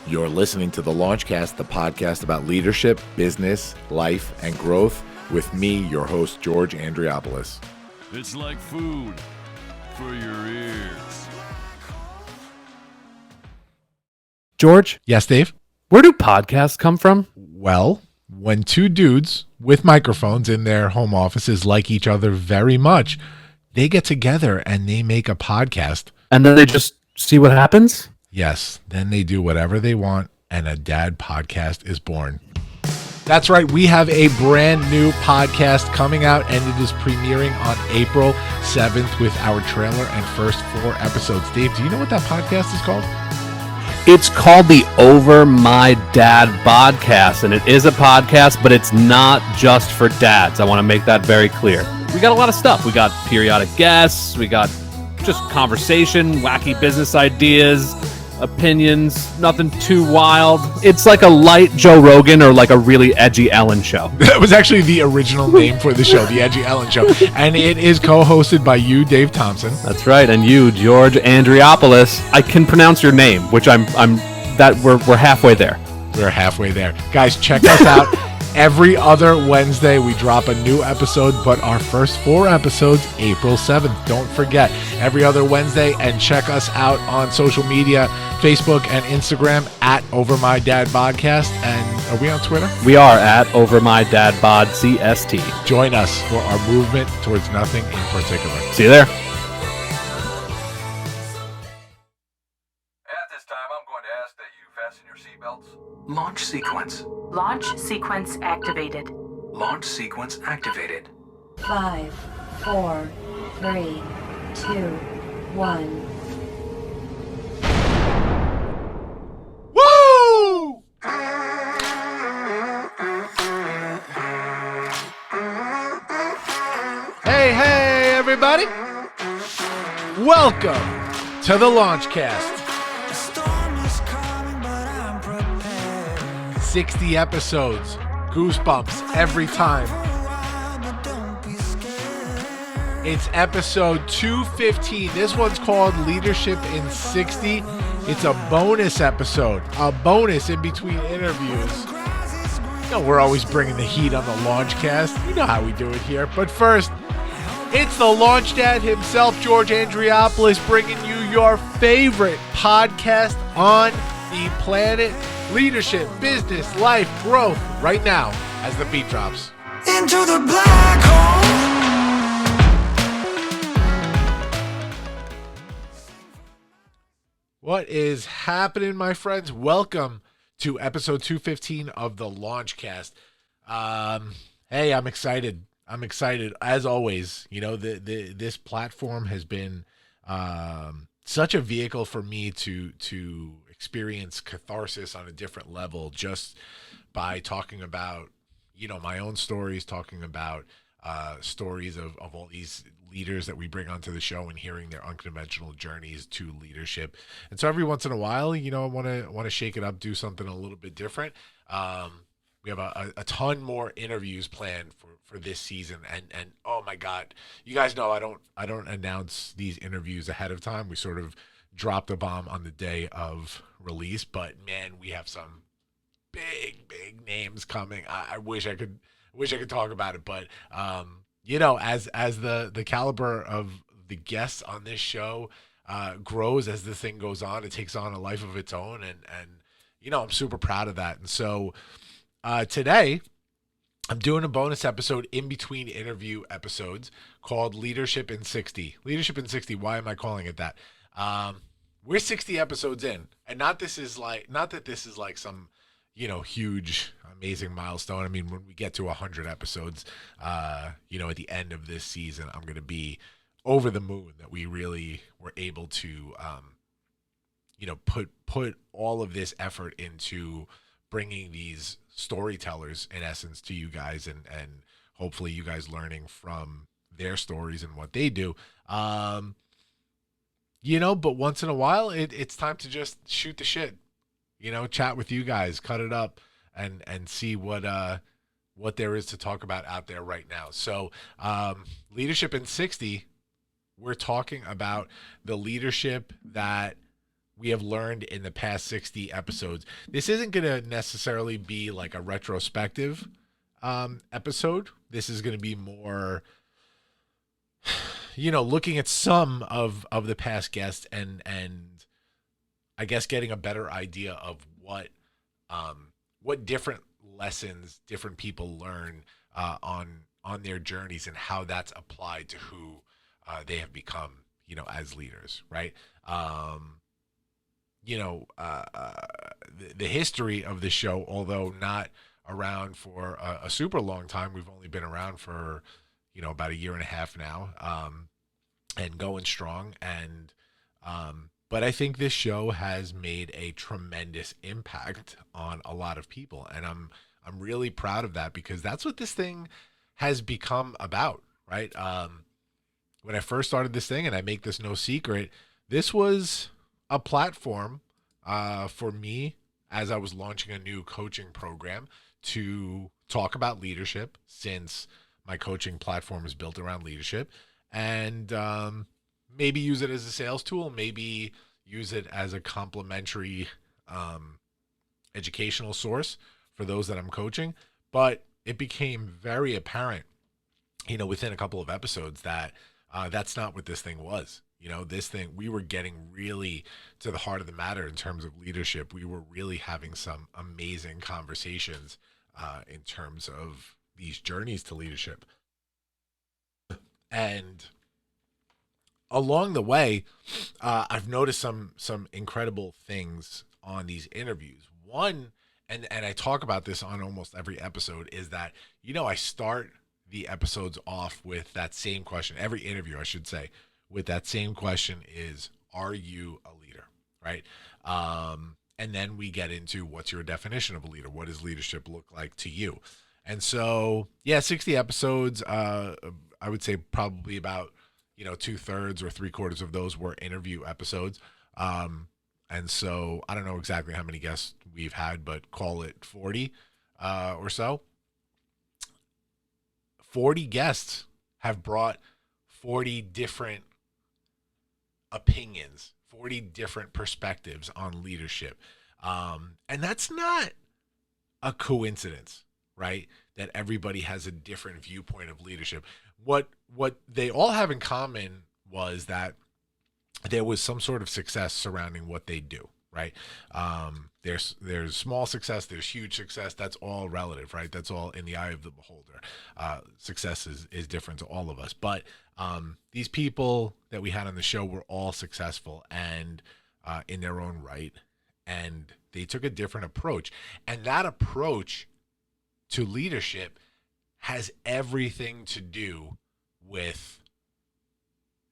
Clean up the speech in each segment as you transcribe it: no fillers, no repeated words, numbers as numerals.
You're listening to the Launchcast, the podcast about leadership, business, life, and growth with me, your host, George Andriopoulos. It's like food for your ears. George? Yes, Dave? Where do podcasts come from? Well, when two dudes with microphones in their home offices like each other very much, they get together and they make a podcast. And then they just see what happens? Yes, then they do whatever they want, and a dad podcast is born. That's right, we have a brand new podcast coming out, and it is premiering on April 7th with our trailer and first 4 episodes. Dave, do you know what that podcast is called? It's called the Over My Dad Podcast, and it is a podcast, but it's not just for dads. I want to make that very clear. We got a lot of stuff. We got periodic guests. We got just conversation, wacky business ideas, opinions, nothing too wild. It's like a light Joe Rogan or like a really edgy Ellen show. That was actually the original name for the show, the Edgy Ellen Show. And it is co-hosted by you, Dave Thompson. That's right, and you, George Andriopoulos. I can pronounce your name, which we're halfway there. We're halfway there. Guys, check us out. Every other Wednesday, we drop a new episode, but our first 4 episodes, April 7th. Don't forget, every other Wednesday, and check us out on social media, Facebook and Instagram, at Over My Dad Podcast. And are we on Twitter? We are at Over My Dad Bod CST. Join us for our movement towards nothing in particular. See you there. At this time, I'm going to ask that you fasten your seatbelts. Launch sequence. Launch sequence activated. Launch sequence activated. 5, 4, 3, 2, 1. Woo! Hey, everybody. Welcome to the Launchcast. 60 episodes, goosebumps every time. It's episode 215. This one's called Leadership in 60. It's a bonus episode, a bonus in between interviews. You know, we're always bringing the heat on the Launchcast. You know how we do it here. But first, it's the Launch Dad himself, George Andriopoulos, bringing you your favorite podcast on the planet. Leadership, business, life, growth, right now as the beat drops. Into the black hole. What is happening, my friends? Welcome to episode 215 of the Launchcast. Hey, I'm excited. As always. You know, this platform has been such a vehicle for me to experience catharsis on a different level, just by talking about, you know, my own stories, talking about stories of all these leaders that we bring onto the show and hearing their unconventional journeys to leadership. And so every once in a while, you know, I want to shake it up, do something a little bit different. We have a ton more interviews planned for this season, and oh my God, you guys know I don't announce these interviews ahead of time. We sort of drop the bomb on the day of release, but man, we have some big names coming. I wish I could talk about it, but you know, as the caliber of the guests on this show grows, as the thing goes on, it takes on a life of its own, and you know, I'm super proud of that. And so today I'm doing a bonus episode in between interview episodes called Leadership in 60. Leadership in 60. Why am I calling it that? We're 60 episodes in, and not that this is like some, you know, huge, amazing milestone. I mean, when we get to 100 episodes, you know, at the end of this season, I'm going to be over the moon that we really were able to, you know, put all of this effort into bringing these storytellers, in essence, to you guys, and hopefully you guys learning from their stories and what they do. You know, but once in a while, it's time to just shoot the shit, you know, chat with you guys, cut it up, and see what there is to talk about out there right now. So Leadership in 60, we're talking about the leadership that we have learned in the past 60 episodes. This isn't going to necessarily be like a retrospective episode. This is going to be more, looking at some of the past guests and I guess getting a better idea of what different lessons different people learn on their journeys and how that's applied to who they have become, as leaders, right? The history of the show, although not around for a super long time, we've only been around for, about a year and a half now, and going strong. And, but I think this show has made a tremendous impact on a lot of people. And I'm really proud of that, because that's what this thing has become about, right? When I first started this thing, and I make this no secret, this was a platform for me as I was launching a new coaching program to talk about leadership, since my coaching platform is built around leadership, and maybe use it as a sales tool, maybe use it as a complementary educational source for those that I'm coaching. But it became very apparent, within a couple of episodes that that's not what this thing was. This thing, we were getting really to the heart of the matter in terms of leadership. We were really having some amazing conversations in terms of these journeys to leadership. And along the way, I've noticed some incredible things on these interviews. One, and I talk about this on almost every episode, is that, I start the episodes off with that same question. Every interview, I should say, with that same question is, are you a leader, right? And then we get into, what's your definition of a leader? What does leadership look like to you? And so, 60 episodes, I would say probably about, 2/3 or 3/4 of those were interview episodes. And so I don't know exactly how many guests we've had, but call it 40 or so. 40 guests have brought 40 different opinions, 40 different perspectives on leadership. And that's not a coincidence, right? That everybody has a different viewpoint of leadership. What they all have in common was that there was some sort of success surrounding what they do, right? There's small success, there's huge success. That's all relative, right? That's all in the eye of the beholder. Success is different to all of us. But these people that we had on the show were all successful and in their own right. And they took a different approach. And that approach to leadership has everything to do with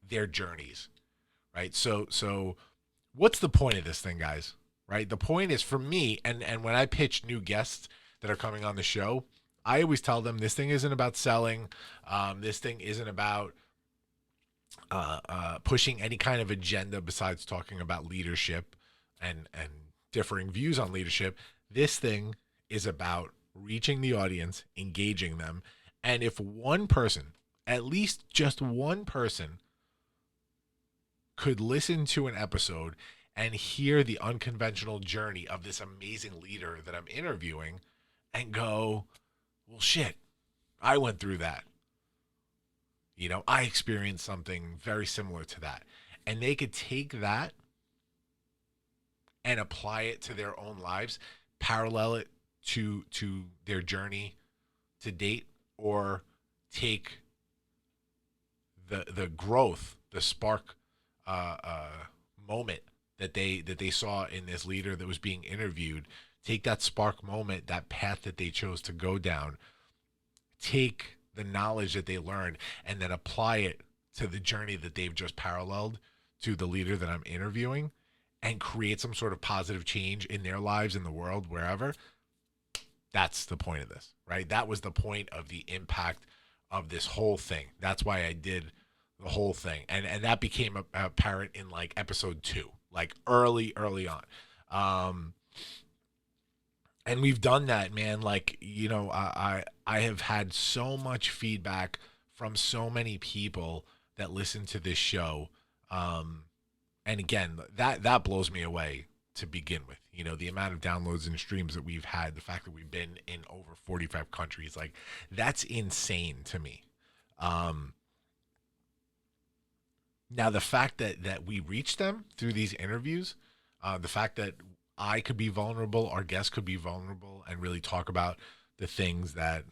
their journeys, right? So what's the point of this thing, guys? Right? The point is, for me, and when I pitch new guests that are coming on the show, I always tell them this thing isn't about selling. This thing isn't about pushing any kind of agenda besides talking about leadership and differing views on leadership. This thing is about reaching the audience, engaging them. And if one person, at least just one person, could listen to an episode and hear the unconventional journey of this amazing leader that I'm interviewing and go, well, shit, I went through that. I experienced something very similar to that. And they could take that and apply it to their own lives, parallel it to their journey to date, or take the growth, the spark moment that they saw in this leader that was being interviewed, take that spark moment, that path that they chose to go down, take the knowledge that they learned, and then apply it to the journey that they've just paralleled to the leader that I'm interviewing, and create some sort of positive change in their lives, in the world, wherever. That's the point of this, right? That was the point of the impact of this whole thing. That's why I did the whole thing. And that became apparent in like episode 2, like early on. And we've done that, man. Like, I have had so much feedback from so many people that listen to this show, And again, that blows me away to begin with. The amount of downloads and streams that we've had, the fact that we've been in over 45 countries, like that's insane to me. Now the fact that we reach them through these interviews, the fact that I could be vulnerable, our guests could be vulnerable, and really talk about the things that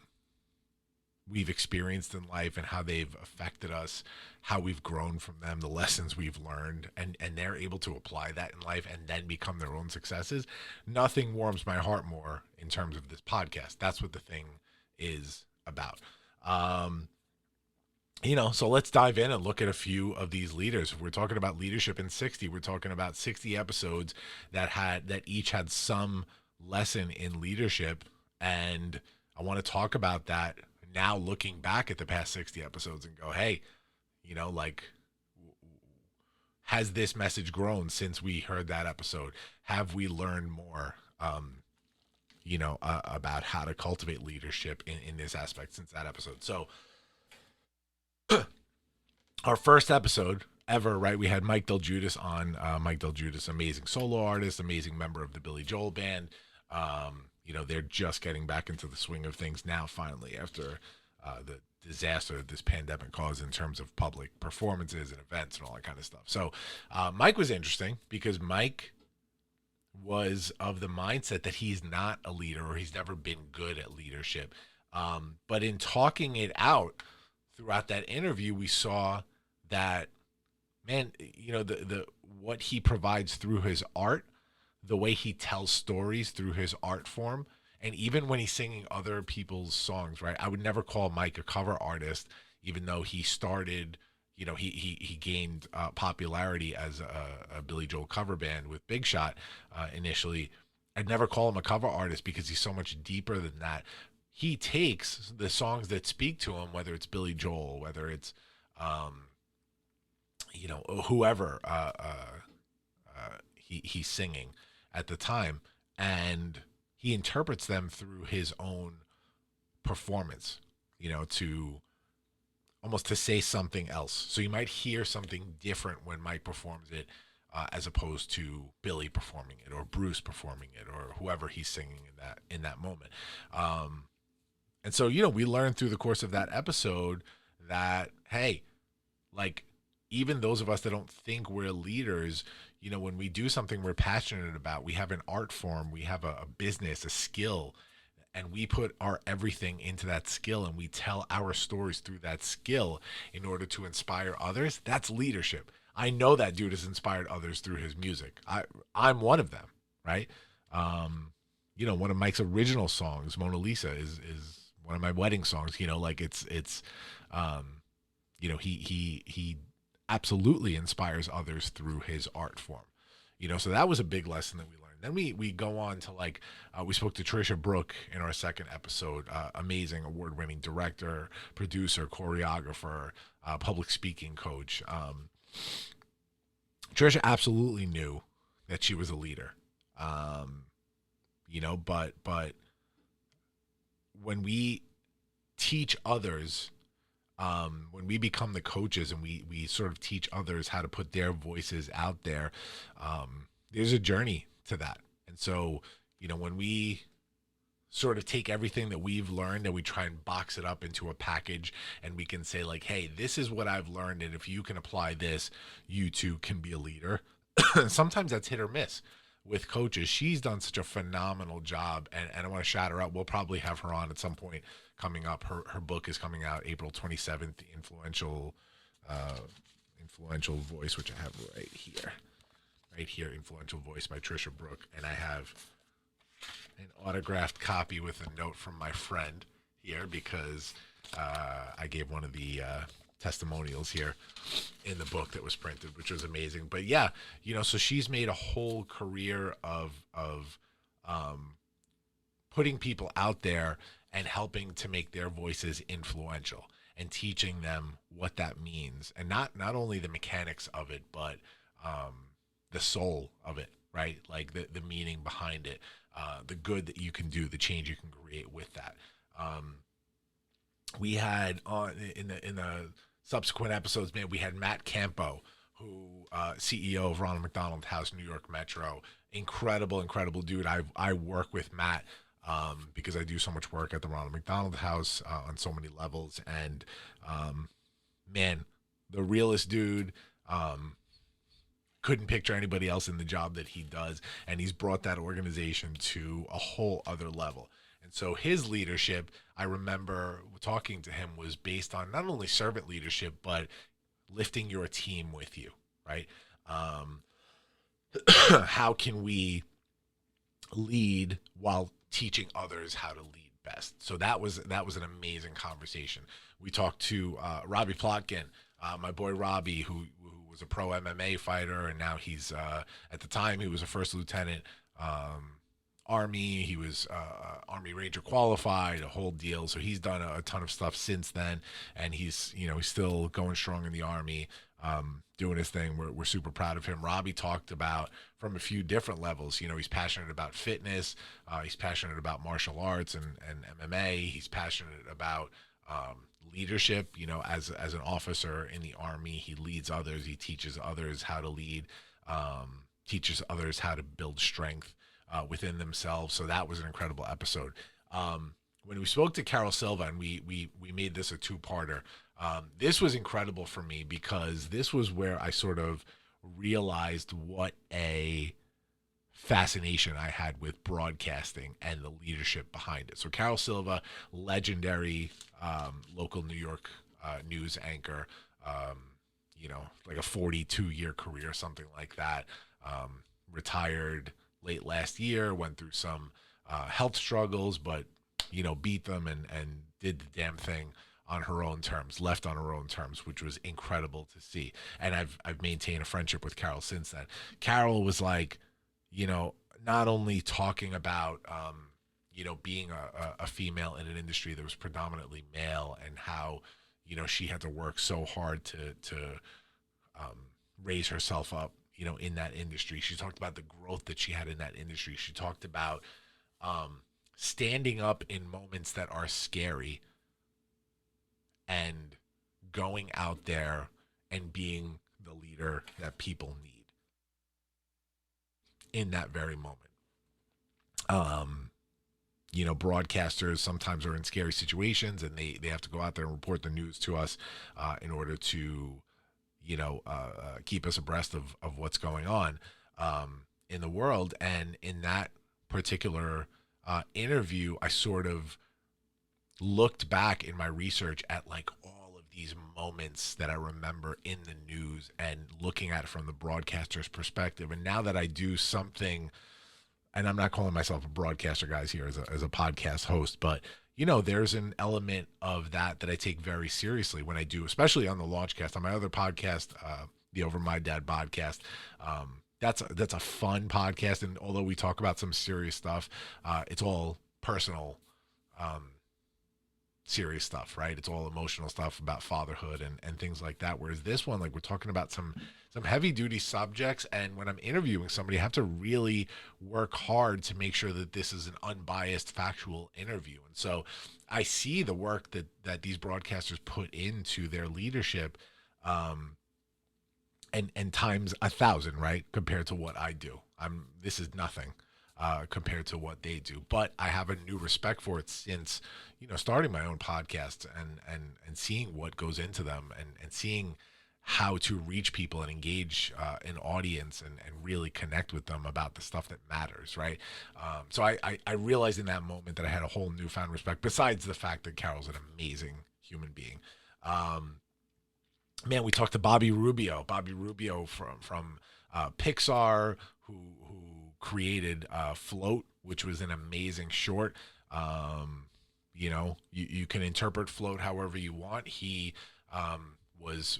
we've experienced in life and how they've affected us, how we've grown from them, the lessons we've learned, and they're able to apply that in life and then become their own successes. Nothing warms my heart more in terms of this podcast. That's what the thing is about. So let's dive in and look at a few of these leaders. We're talking about leadership in 60. We're talking about 60 episodes that each had some lesson in leadership. And I want to talk about that now, looking back at the past 60 episodes and go, hey, has this message grown since we heard that episode? Have we learned more, about how to cultivate leadership in this aspect since that episode? So our first episode ever, right? We had Mike Del Giudice on. Mike Del Giudice, amazing solo artist, amazing member of the Billy Joel band. They're just getting back into the swing of things now, finally, after the disaster that this pandemic caused in terms of public performances and events and all that kind of stuff. So Mike was interesting because Mike was of the mindset that he's not a leader, or he's never been good at leadership. But in talking it out throughout that interview, we saw that, man, the what he provides through his art, the way he tells stories through his art form, and even when he's singing other people's songs, right? I would never call Mike a cover artist, even though he started, he gained popularity as a Billy Joel cover band with Big Shot initially. I'd never call him a cover artist because he's so much deeper than that. He takes the songs that speak to him, whether it's Billy Joel, whether it's, whoever he's singing at the time, and he interprets them through his own performance, to almost to say something else. So you might hear something different when Mike performs it, as opposed to Billy performing it, or Bruce performing it, or whoever he's singing in that moment. And so, we learned through the course of that episode that, hey, even those of us that don't think we're leaders, when we do something we're passionate about, we have an art form, we have a business, a skill, and we put our everything into that skill, and we tell our stories through that skill in order to inspire others. That's leadership. I know that dude has inspired others through his music. I'm one of them, right? One of Mike's original songs, Mona Lisa, is one of my wedding songs. He absolutely inspires others through his art form. So that was a big lesson that we learned. Then we go on to we spoke to Trisha Brook in our second episode, amazing award-winning director, producer, choreographer, public speaking coach. Trisha absolutely knew that she was a leader. But when we teach others, when we become the coaches and we sort of teach others how to put their voices out there, there's a journey to that. And so, when we sort of take everything that we've learned and we try and box it up into a package, and we can say hey, this is what I've learned, and if you can apply this, you too can be a leader. Sometimes that's hit or miss with coaches. She's done such a phenomenal job, and I want to shout her out. We'll probably have her on at some point coming up. Her book is coming out April 27th, The Influential Voice, which I have right here, Influential Voice by Trisha Brook, and I have an autographed copy with a note from my friend here because I gave one of the testimonials here in the book that was printed, which was amazing. But yeah, so she's made a whole career of putting people out there and helping to make their voices influential and teaching them what that means, and not only the mechanics of it, but the soul of it, right? The meaning behind it, the good that you can do, the change you can create with that. We had in the subsequent episodes, man, we had Matt Campo, who CEO of Ronald McDonald House, New York Metro. Incredible dude. I work with Matt because I do so much work at the Ronald McDonald House on so many levels. And man, the realest dude. Couldn't picture anybody else in the job that he does, and he's brought that organization to a whole other level. And so his leadership, I remember talking to him, was based on not only servant leadership, but lifting your team with you, right? How can we lead while teaching others how to lead best? So that was an amazing conversation. We talked to Robbie Plotkin, my boy Robbie, who was a pro MMA fighter, and now he's at the time he was a first lieutenant Army. He was Army Ranger qualified, a whole deal. So he's done a ton of stuff since then, and he's still going strong in the Army, doing his thing. We're super proud of him. Robbie talked about from a few different levels. He's passionate about fitness. He's passionate about martial arts and MMA. He's passionate about leadership. As an officer in the Army, he leads others. He teaches others how to lead, teaches others how to build strength within themselves. So that was an incredible episode. When we spoke to Carol Silva, and we made this a two-parter, this was incredible for me because this was where I sort of realized what a fascination I had with broadcasting and the leadership behind it. So Carol Silva, legendary local New York news anchor, like a 42-year career, something like that. Retired late last year, went through some health struggles, but beat them and did the damn thing on her own terms, left on her own terms, which was incredible to see. And I've maintained a friendship with Carol since then. Carol was like, not only talking about, being a female in an industry that was predominantly male, and how, she had to work so hard to raise herself up, in that industry. She talked about the growth that she had in that industry. She talked about standing up in moments that are scary and going out there and being the leader that people need in that very moment. Broadcasters sometimes are in scary situations, and they have to go out there and report the news to us in order to, keep us abreast of what's going on in the world. And in that particular interview, I sort of looked back in my research at like all of these moments that I remember in the news, and looking at it from the broadcaster's perspective. And now that I do something, and I'm not calling myself a broadcaster, guys, here as a podcast host, but there's an element of that I take very seriously when I do, especially on the Launchcast. On my other podcast, the Over My Dad podcast, that's a fun podcast, and although we talk about some serious stuff, it's all personal, serious stuff, right? It's all emotional stuff about fatherhood and things like that. Whereas this one, like, we're talking about some heavy duty subjects, and when I'm interviewing somebody, I have to really work hard to make sure that this is an unbiased, factual interview. And so I see the work that these broadcasters put into their leadership, and times 1,000, right, compared to what I do. This is nothing compared to what they do, but I have a new respect for it since starting my own podcast and seeing what goes into them, and seeing how to reach people and engage an audience and really connect with them about the stuff that matters, right? So I realized in that moment that I had a whole newfound respect, besides the fact that Carol's an amazing human being. Man, we talked to Bobby Rubio from Pixar, who created Float, which was an amazing short. You can interpret Float however you want. He was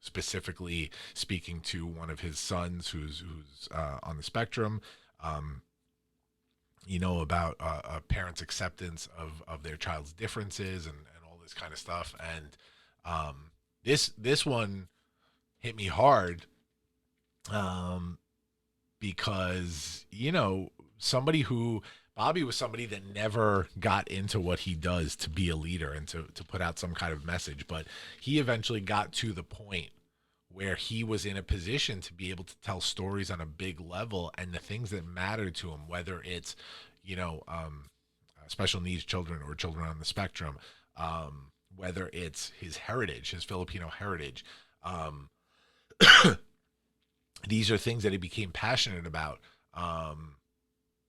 specifically speaking to one of his sons who's on the spectrum, about a parent's acceptance of their child's differences and all this kind of stuff. And this one hit me hard, because Bobby was somebody that never got into what he does to be a leader and to put out some kind of message, but he eventually got to the point where he was in a position to be able to tell stories on a big level and the things that matter to him, whether it's, special needs children or children on the spectrum, whether it's his heritage, his Filipino heritage. These are things that he became passionate about,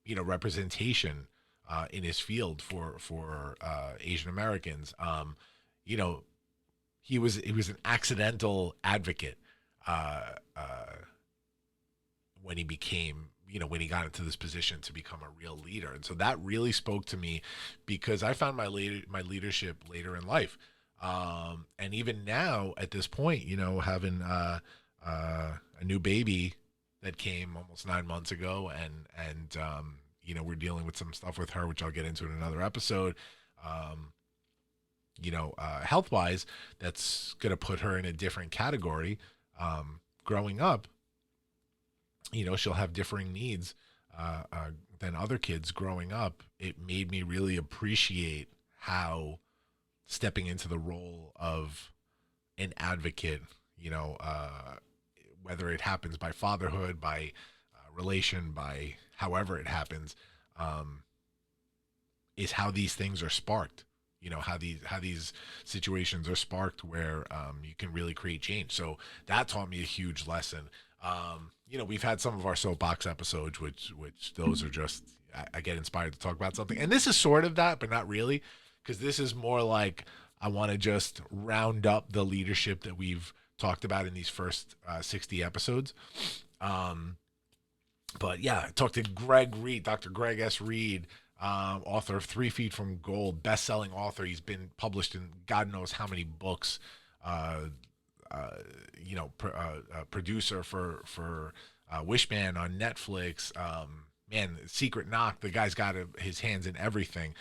representation in his field for Asian Americans. He was an accidental advocate when he became, when he got into this position to become a real leader. And so that really spoke to me, because I found my leadership later in life. And even now at this point, having a new baby that came almost 9 months ago, and we're dealing with some stuff with her, which I'll get into in another episode. Health-wise, that's going to put her in a different category. Growing up, she'll have differing needs than other kids growing up. It made me really appreciate how stepping into the role of an advocate, whether it happens by fatherhood, by relation, by however it happens, is how these things are sparked. How these situations are sparked where you can really create change. So that taught me a huge lesson. We've had some of our soapbox episodes, which those are just, I get inspired to talk about something. And this is sort of that, but not really, because this is more like I want to just round up the leadership that we've talked about in these first 60 episodes. But yeah, I talked to Greg Reed, Dr. Greg S. Reed, author of 3 Feet from Gold, best-selling author. He's been published in God knows how many books. Producer for Wishman on Netflix. Secret Knock. The guy's got his hands in everything.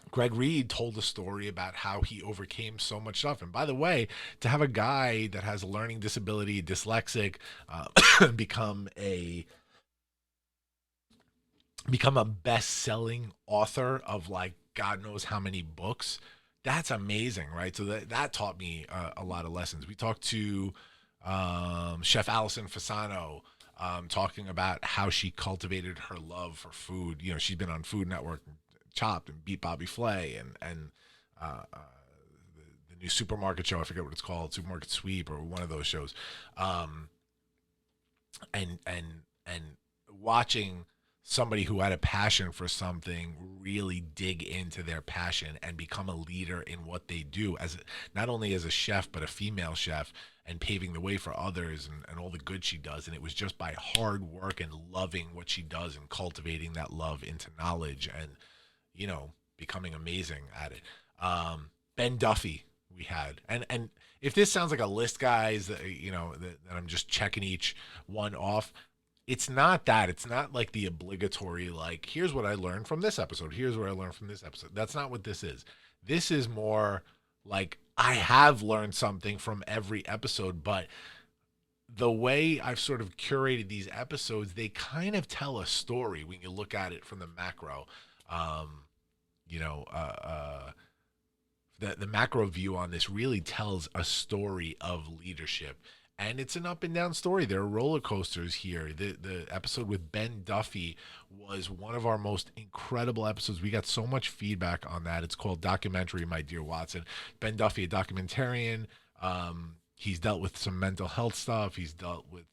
Greg Reed told a story about how he overcame so much stuff. And by the way, to have a guy that has a learning disability, dyslexic, become a best-selling author of like God knows how many books, that's amazing, right? So that taught me a lot of lessons. We talked to Chef Allison Fasano, talking about how she cultivated her love for food. She's been on Food Network, Chopped, and Beat Bobby Flay, and the new supermarket show, I forget what it's called, Supermarket Sweep, or one of those shows. And watching somebody who had a passion for something really dig into their passion and become a leader in what they do, as not only as a chef but a female chef, and paving the way for others, and all the good she does. And it was just by hard work and loving what she does and cultivating that love into knowledge and becoming amazing at it. Ben Duffy we had, and if this sounds like a list, guys, that I'm just checking each one off, it's not that. It's not like the obligatory, like, here's what I learned from this episode. Here's what I learned from this episode. That's not what this is. This is more like I have learned something from every episode, but the way I've sort of curated these episodes, they kind of tell a story when you look at it from the macro. The macro view on this really tells a story of leadership. And it's an up and down story. There are roller coasters here. The episode with Ben Duffy was one of our most incredible episodes. We got so much feedback on that. It's called Documentary, My Dear Watson. Ben Duffy, a documentarian. He's dealt with some mental health stuff. He's dealt with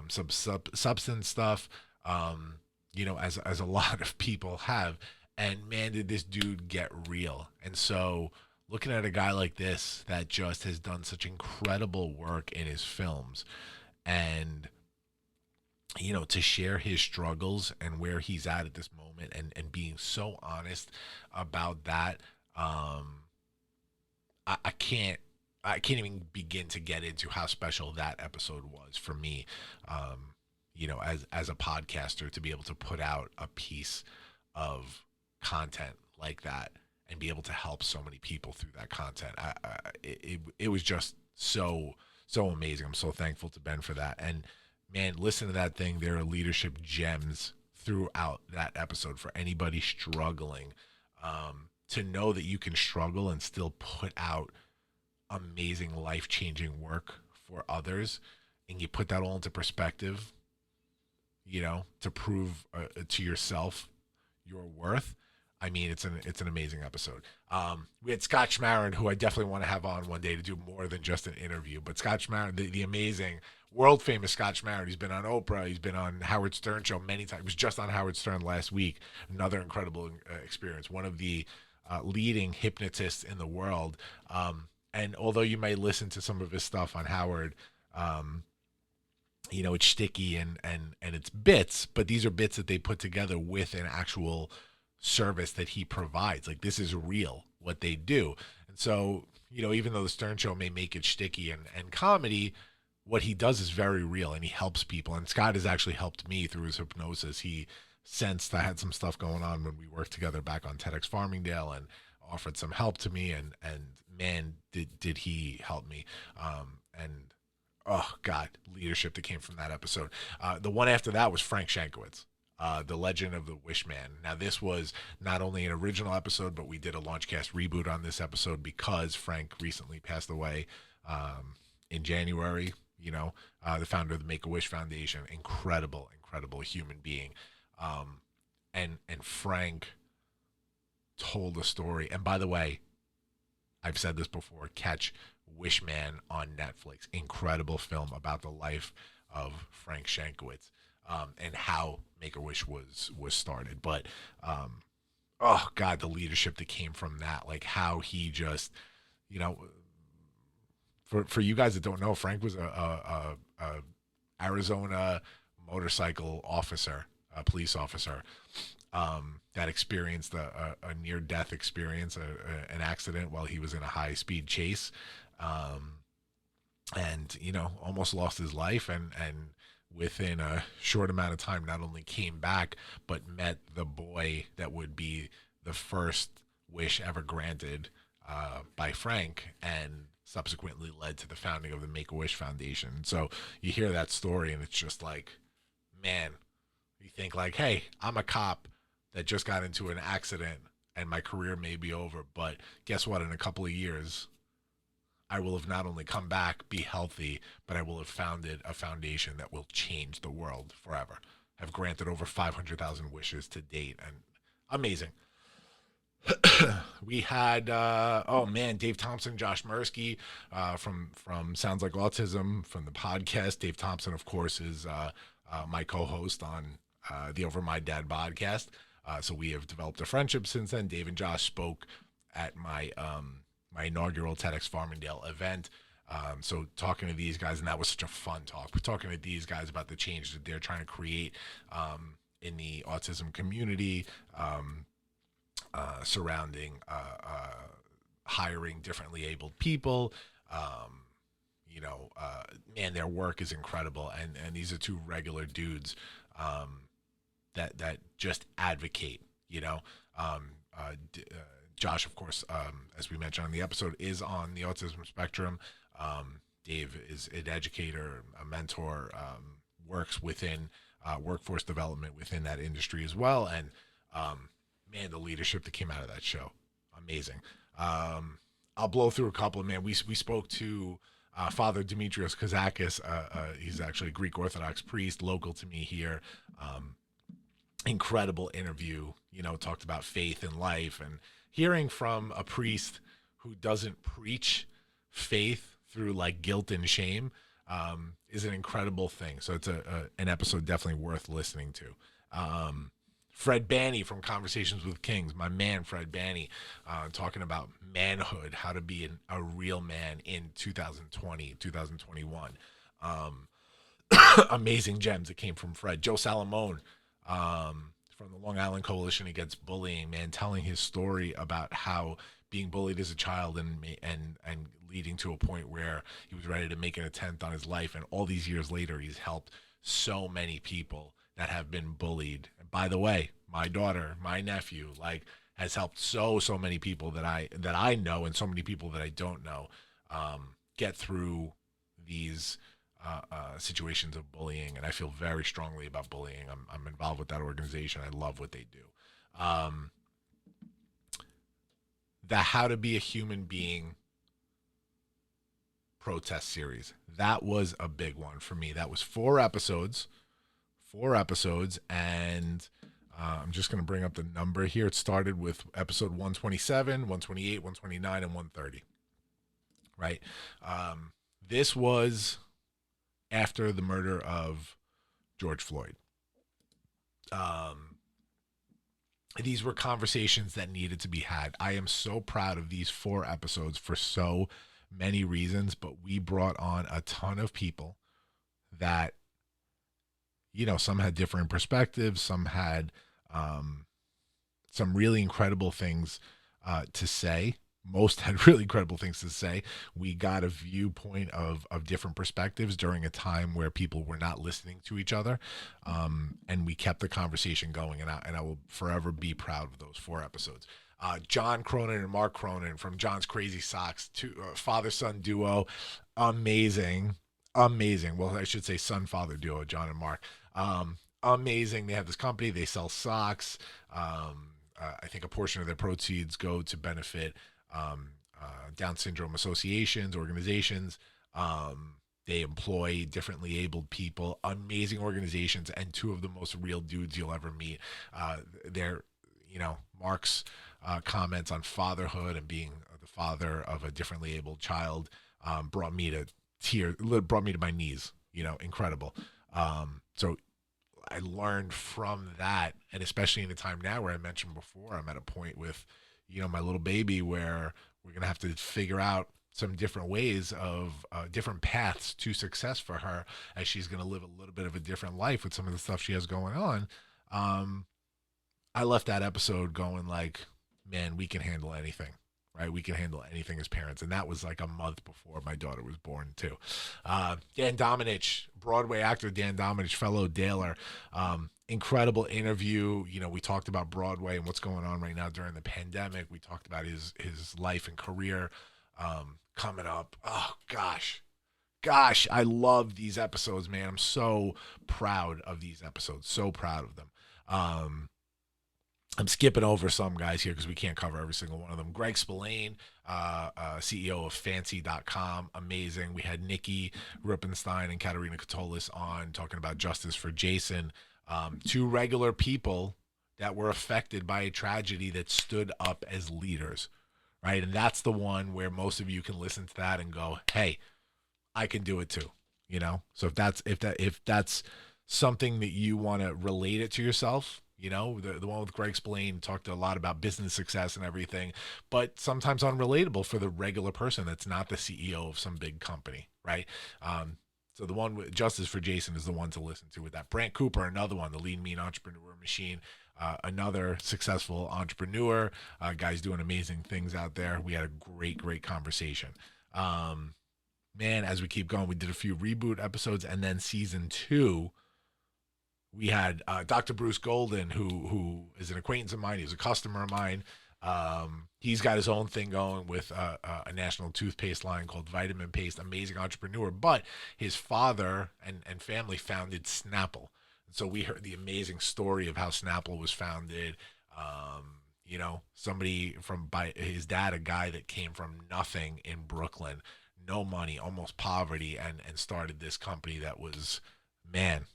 some substance stuff, as a lot of people have. And man, did this dude get real. And so looking at a guy like this that just has done such incredible work in his films, and to share his struggles and where he's at this moment, and being so honest about that, I can't even begin to get into how special that episode was for me, as a podcaster, to be able to put out a piece of content like that and be able to help so many people through that content. It was just so amazing. I'm so thankful to Ben for that. And man, listen to that thing. There are leadership gems throughout that episode for anybody struggling, to know that you can struggle and still put out amazing, life-changing work for others, and you put that all into perspective, to prove to yourself your worth. I mean, it's an amazing episode. We had Scott Schmarin, who I definitely want to have on one day to do more than just an interview. But Scott Schmarin, the amazing, world famous Scott Schmarin, he's been on Oprah, he's been on Howard Stern show many times. He was just on Howard Stern last week. Another incredible experience. One of the leading hypnotists in the world. And although you may listen to some of his stuff on Howard, it's sticky and it's bits, but these are bits that they put together with an actual service that he provides. Like, this is real, what they do. And so, even though the Stern show may make it sticky and comedy, what he does is very real, and he helps people. And Scott has actually helped me through his hypnosis. He sensed I had some stuff going on when we worked together back on TEDx Farmingdale, and offered some help to me, and man, did he help me. And oh God, leadership that came from that episode. The one after that was Frank Shankowitz, the Legend of the Wishman. Now, this was not only an original episode, but we did a Launchcast reboot on this episode because Frank recently passed away in January. The founder of the Make-A-Wish Foundation, incredible human being. And Frank told a story. And by the way, I've said this before, catch Wishman on Netflix. Incredible film about the life of Frank Shankowitz, and how Make-A-Wish was started. But oh God, the leadership that came from that, like how he just, for you guys that don't know, Frank was a Arizona motorcycle officer, a police officer, that experienced a near-death experience, an accident while he was in a high-speed chase, and almost lost his life, and within a short amount of time not only came back but met the boy that would be the first wish ever granted by Frank, and subsequently led to the founding of the Make-A-Wish Foundation. So you hear that story and it's just like, man, you think like, hey, I'm a cop that just got into an accident and my career may be over, but guess what? In a couple of years, I will have not only come back, be healthy, but I will have founded a foundation that will change the world forever. I've granted over 500,000 wishes to date, and amazing. We had Dave Thompson, Josh Mirsky from Sounds Like Autism, from the podcast. Dave Thompson, of course, is my co-host on the Over My Dad podcast. So we have developed a friendship since then. Dave and Josh spoke at my my inaugural TEDx Farmingdale event. So talking to these guys, and that was such a fun talk. We're talking to these guys about the change that they're trying to create in the autism community, surrounding hiring differently abled people. Man, their work is incredible, and these are two regular dudes that just advocate. Josh, of course, as we mentioned on the episode, is on the autism spectrum. Dave is an educator, a mentor, works within workforce development within that industry as well. And man, the leadership that came out of that show, amazing. I'll blow through a couple. Man, we spoke to Father Dimitrios Kazakis. He's actually a Greek Orthodox priest, local to me here. Incredible interview. Talked about faith and life, and hearing from a priest who doesn't preach faith through like guilt and shame is an incredible thing. So it's an episode definitely worth listening to. Fred Banney from Conversations with Kings, my man Fred Banney, talking about manhood, how to be a real man in 2020, 2021. Amazing gems that came from Fred. Joe Salamone, from the Long Island Coalition Against Bullying, man, telling his story about how being bullied as a child and leading to a point where he was ready to make an attempt on his life, and all these years later, he's helped so many people that have been bullied. And by the way, my daughter, my nephew, like, has helped so many people that I know, and so many people that I don't know, get through these situations of bullying. And I feel very strongly about bullying. I'm involved with that organization. I love what they do. The How to Be a Human Being protest series. That was a big one for me. That was 4 episodes, and I'm just going to bring up the number here. It started with episode 127, 128, 129, and 130. Right? This was after the murder of George Floyd. These were conversations that needed to be had. I am so proud of these 4 episodes for so many reasons, but we brought on a ton of people that, you know, some had different perspectives, some had some really incredible things to say. Most had really incredible things to say. We got a viewpoint of different perspectives during a time where people were not listening to each other, and we kept the conversation going, and I will forever be proud of those 4 episodes. John Cronin and Mark Cronin from John's Crazy Socks, father-son duo, amazing. Well, I should say son-father duo, John and Mark. Amazing. They have this company. They sell socks. I think a portion of their proceeds go to benefit Down syndrome associations, organizations. They employ differently abled people, amazing organizations, and 2 of the most real dudes you'll ever meet. They're, you know, Mark's comments on fatherhood and being the father of a differently abled child brought me to my knees. You know, incredible. So I learned from that, and especially in a time now where I mentioned before, I'm at a point with, you know, my little baby where we're going to have to figure out some different ways of different paths to success for her as she's going to live a little bit of a different life with some of the stuff she has going on. I left that episode going like, man, we can handle anything, right? We can handle anything as parents. And that was like a month before my daughter was born too. Dan Domenech, Broadway actor Dan Domenech, fellow Daler, incredible interview. You know, we talked about Broadway and what's going on right now during the pandemic. We talked about his life and career coming up. Oh, gosh, I love these episodes, man. I'm so proud of these episodes, so proud of them. I'm skipping over some guys here because we can't cover every single one of them. Greg Spillane, CEO of Fancy.com, amazing. We had Nikki Rupenstein and Katerina Katolis on talking about justice for Jason. 2 regular people that were affected by a tragedy that stood up as leaders, right? And that's the one where most of you can listen to that and go, hey, I can do it too, you know? So if that's something that you want to relate it to yourself, you know, the one with Greg Spillane talked a lot about business success and everything, but sometimes unrelatable for the regular person that's not the CEO of some big company, right? So the one with Justice for Jason is the one to listen to with that. Brant Cooper, another one, the Lean Mean Entrepreneur Machine, another successful entrepreneur, guy's doing amazing things out there. We had a great conversation. Man, as we keep going, we did a few reboot episodes, and then season 2, we had Dr. Bruce Golden, who is an acquaintance of mine. He's a customer of mine. He's got his own thing going with a national toothpaste line called Vitamin Paste, amazing entrepreneur. But his father and family founded Snapple. And so we heard the amazing story of how Snapple was founded. You know, somebody by his dad, a guy that came from nothing in Brooklyn, no money, almost poverty, and started this company that was, man,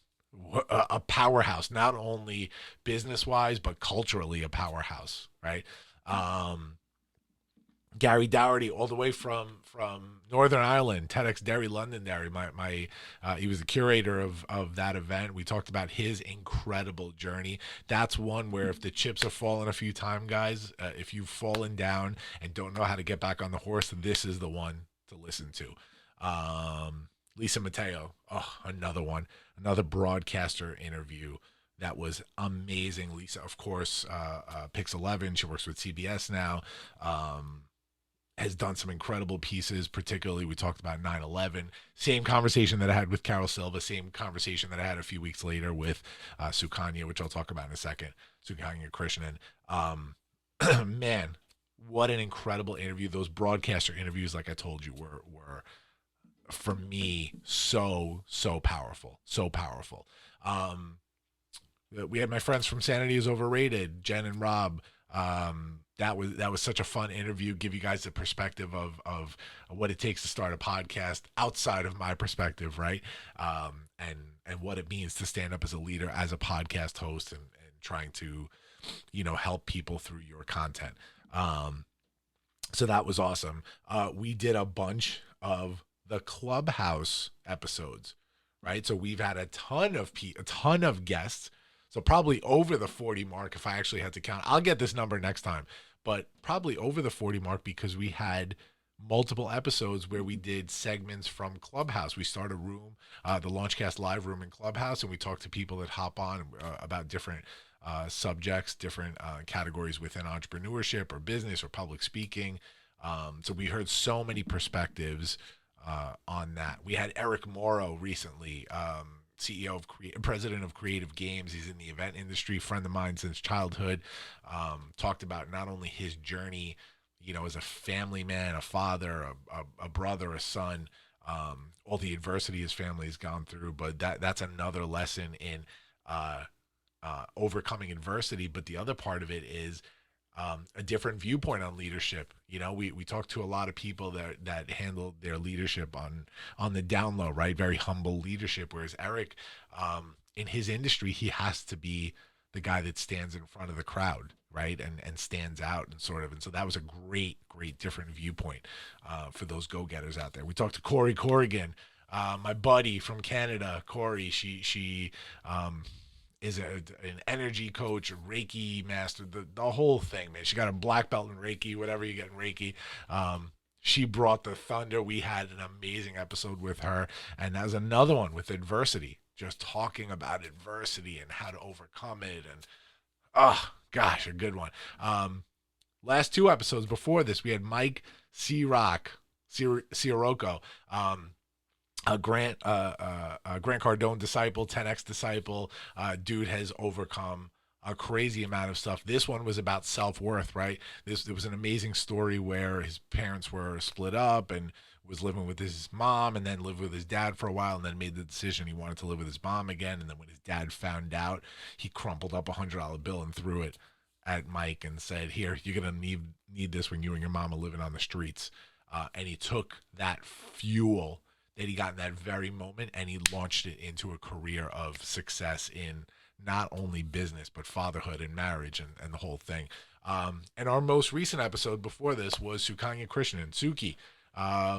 a powerhouse, not only business-wise, but culturally a powerhouse, right? Gary Dougherty, all the way from Northern Ireland, TEDx Derry, Londonderry. He was the curator of that event. We talked about his incredible journey. That's one where if the chips have fallen a few times, guys, if you've fallen down and don't know how to get back on the horse, this is the one to listen to. Lisa Mateo, another broadcaster interview that was amazing. Lisa, of course, Pix 11, she works with CBS now, has done some incredible pieces, particularly we talked about 9/11. Same conversation that I had with Carol Silva, same conversation that I had a few weeks later with Sukanya, which I'll talk about in a second, Sukanya Krishnan. Man, what an incredible interview. Those broadcaster interviews, like I told you, were for me so powerful. We had my friends from Sanity is Overrated, Jen and Rob, That was such a fun interview. Give you guys the perspective of what it takes to start a podcast outside of my perspective, right? And what it means to stand up as a leader, as a podcast host, and trying to, help people through your content. So that was awesome. We did a bunch of the Clubhouse episodes, right? So we've had a ton of guests. So probably over the 40 mark if I actually had to count. I'll get this number next time, but probably over the 40 mark because we had multiple episodes where we did segments from Clubhouse. We start a room, the Launchcast live room in Clubhouse, and we talk to people that hop on about different subjects, different categories within entrepreneurship or business or public speaking. So we heard so many perspectives on that. We had Eric Morrow recently, president of Creative Games. He's in the event industry, friend of mine since childhood. Talked about not only his journey, as a family man, a father, a brother, a son, all the adversity his family has gone through. But that's another lesson in overcoming adversity. But the other part of it is a different viewpoint on leadership. We talk to a lot of people that handle their leadership on the down low, right? Very humble leadership. Whereas Eric, in his industry, he has to be the guy that stands in front of the crowd, right? And stands out and sort of. And so that was a great different viewpoint for those go-getters out there. We talked to Corey Corrigan, my buddy from Canada. Corey, she is an energy coach, a Reiki master, the whole thing, man. She got a black belt in Reiki, whatever you get in Reiki. She brought the thunder. We had an amazing episode with her. And that was another one with adversity, just talking about adversity and how to overcome it. And, oh, gosh, a good one. Last two episodes before this, we had Mike Sirocco, a Grant Cardone disciple, 10X disciple. Dude has overcome a crazy amount of stuff. This one was about self-worth, right? There was an amazing story where his parents were split up and was living with his mom and then lived with his dad for a while and then made the decision he wanted to live with his mom again. And then when his dad found out, he crumpled up $100 bill and threw it at Mike and said, "Here, you're going to need this when you and your mom are living on the streets." And he took that fuel that he got in that very moment and he launched it into a career of success in not only business, but fatherhood and marriage and the whole thing. And our most recent episode before this was Sukanya Krishnan, Suki,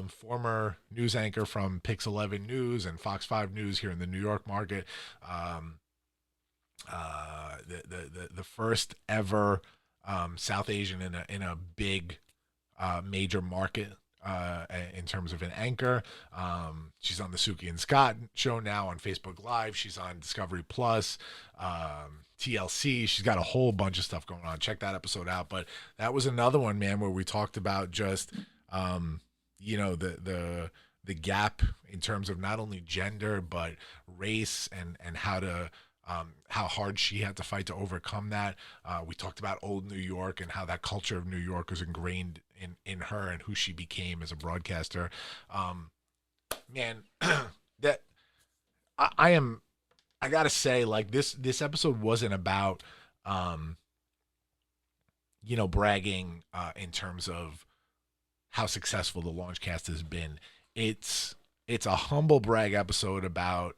former news anchor from Pix 11 News and Fox 5 News here in the New York market. The first ever South Asian in a big major market in terms of an anchor. She's on the Suki and Scott show now on Facebook Live. She's on Discovery Plus, TLC. She's got a whole bunch of stuff going on. Check that episode out. But that was another one, man, where we talked about just the gap in terms of not only gender but race and how hard she had to fight to overcome that. We talked about old New York and how that culture of New York was ingrained in her and who she became as a broadcaster. Man, that I gotta say, like, this episode wasn't about bragging in terms of how successful the Launchcast has been. It's a humble brag episode about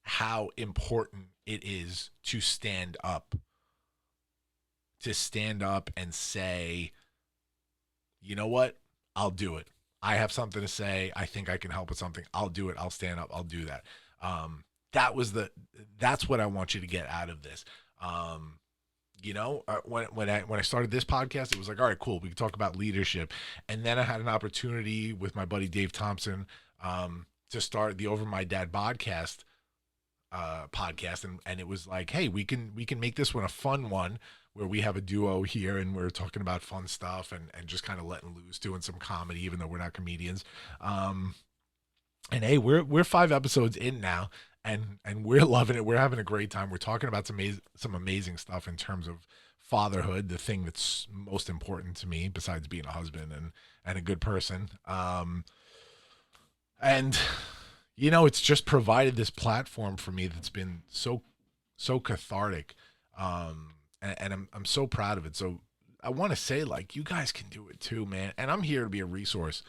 how important it is to stand up and say, you know what? I'll do it. I have something to say. I think I can help with something. I'll do it. I'll stand up. I'll do that. That's what I want you to get out of this. When I started this podcast, it was like, all right, cool. We can talk about leadership. And then I had an opportunity with my buddy Dave Thompson to start the Over My Dad podcast, and it was like, hey, we can make this one a fun one where we have a duo here and we're talking about fun stuff and just kind of letting loose, doing some comedy, even though we're not comedians. And hey, we're 5 episodes in now, and we're loving it. We're having a great time. We're talking about some amazing stuff in terms of fatherhood, the thing that's most important to me besides being a husband and a good person. And it's just provided this platform for me that's been so cathartic. and I'm so proud of it. So I want to say, like, you guys can do it too, man. And I'm here to be a resource.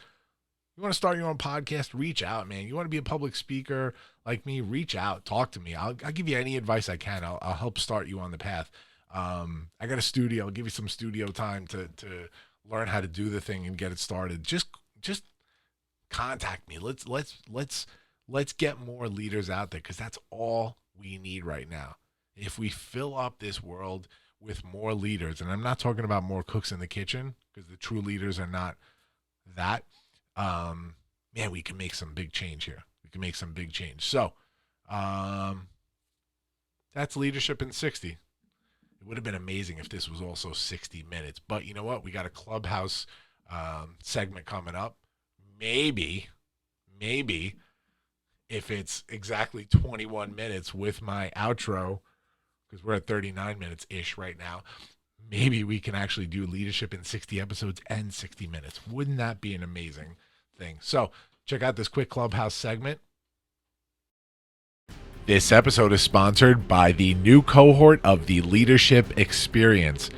You want to start your own podcast? Reach out, man. You want to be a public speaker like me? Reach out. Talk to me. I'll give you any advice I can. I'll help start you on the path. I got a studio. I'll give you some studio time to learn how to do the thing and get it started. Just contact me. Let's get more leaders out there, because that's all we need right now. If we fill up this world with more leaders, and I'm not talking about more cooks in the kitchen, because the true leaders are not that. Man, we can make some big change here. We can make some big change. So, that's Leadership in 60. It would have been amazing if this was also 60 minutes. But you know what? We got a Clubhouse segment coming up. Maybe if it's exactly 21 minutes with my outro, because we're at 39 minutes-ish right now, maybe we can actually do Leadership in 60 episodes and 60 minutes. Wouldn't that be an amazing thing? So check out this quick Clubhouse segment. This episode is sponsored by the new cohort of the Leadership Experience.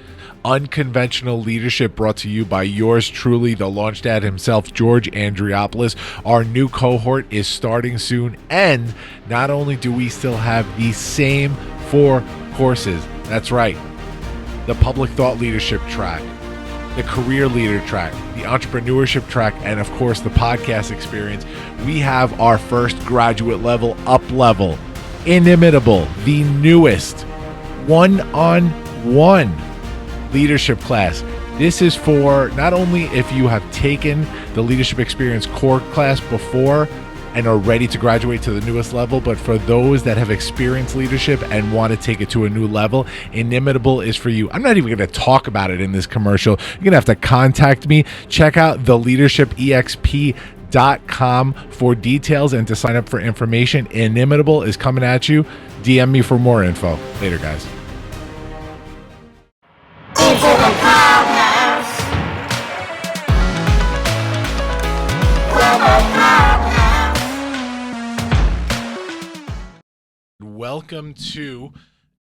Unconventional leadership, brought to you by yours truly, the launch dad himself, George Andriopoulos. Our new cohort is starting soon, and not only do we still have the same 4 courses, that's right, the public thought leadership track, the career leader track, the entrepreneurship track, and of course the podcast experience. We have our first graduate level, up level, Inimitable, the newest one-on-one leadership class. This is for not only if you have taken the Leadership Experience core class before and are ready to graduate to the newest level, but for those that have experienced leadership and want to take it to a new level, Inimitable is for you. I'm not even going to talk about it in this commercial. You're going to have to contact me. Check out the leadershipexp.com for details and to sign up for information. Inimitable is coming at you. DM me for more info. Later, guys. Welcome to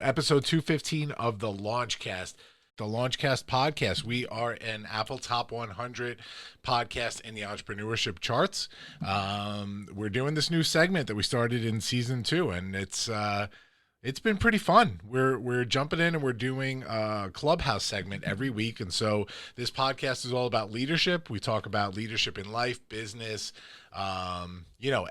episode 215 of the Launchcast. The Launchcast podcast. We are an Apple Top 100 podcast in the entrepreneurship charts. We're doing this new segment that we started in season 2, and it's been pretty fun. We're jumping in and we're doing a Clubhouse segment every week. And so this podcast is all about leadership. We talk about leadership in life, business,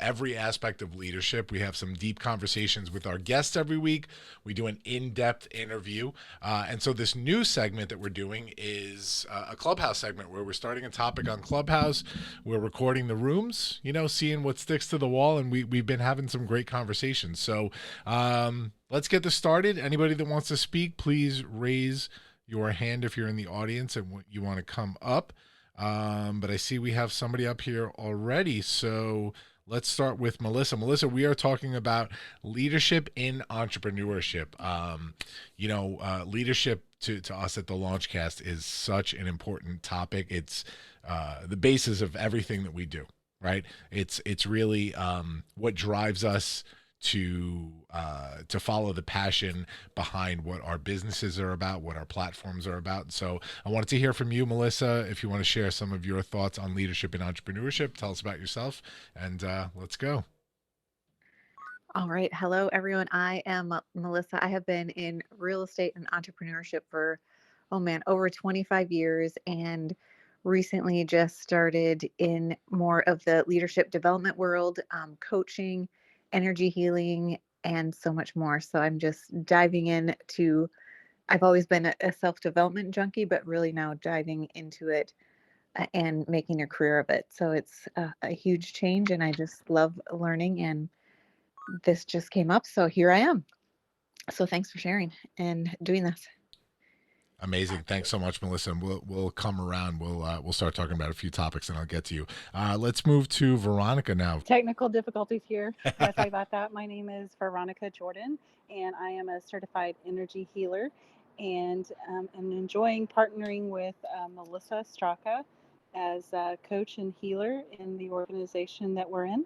every aspect of leadership. We have some deep conversations with our guests every week. We do an in-depth interview. And so this new segment that we're doing is a Clubhouse segment where we're starting a topic on Clubhouse. We're recording the rooms, seeing what sticks to the wall. And we've been having some great conversations. So let's get this started. Anybody that wants to speak, please raise your hand if you're in the audience and you want to come up. But I see we have somebody up here already. So let's start with Melissa. Melissa, we are talking about leadership in entrepreneurship. Leadership to us at the Launchcast is such an important topic. It's the basis of everything that we do, right? It's really what drives us to follow the passion behind what our businesses are about, what our platforms are about. So I wanted to hear from you, Melissa, if you want to share some of your thoughts on leadership and entrepreneurship. Tell us about yourself, and let's go. All right. Hello, everyone. I am Melissa. I have been in real estate and entrepreneurship for, over 25 years, and recently just started in more of the leadership development world, coaching, energy healing, and so much more. So I'm just diving into, I've always been a self-development junkie, but really now diving into it and making a career of it. So it's a huge change, and I just love learning, and this just came up. So here I am. So thanks for sharing and doing this. Amazing. Thanks so much, Melissa. And we'll come around. We'll start talking about a few topics, and I'll get to you. Let's move to Veronica now. Technical difficulties here. Sorry about that. My name is Veronica Jordan, and I am a certified energy healer, and I'm enjoying partnering with Melissa Straka as a coach and healer in the organization that we're in.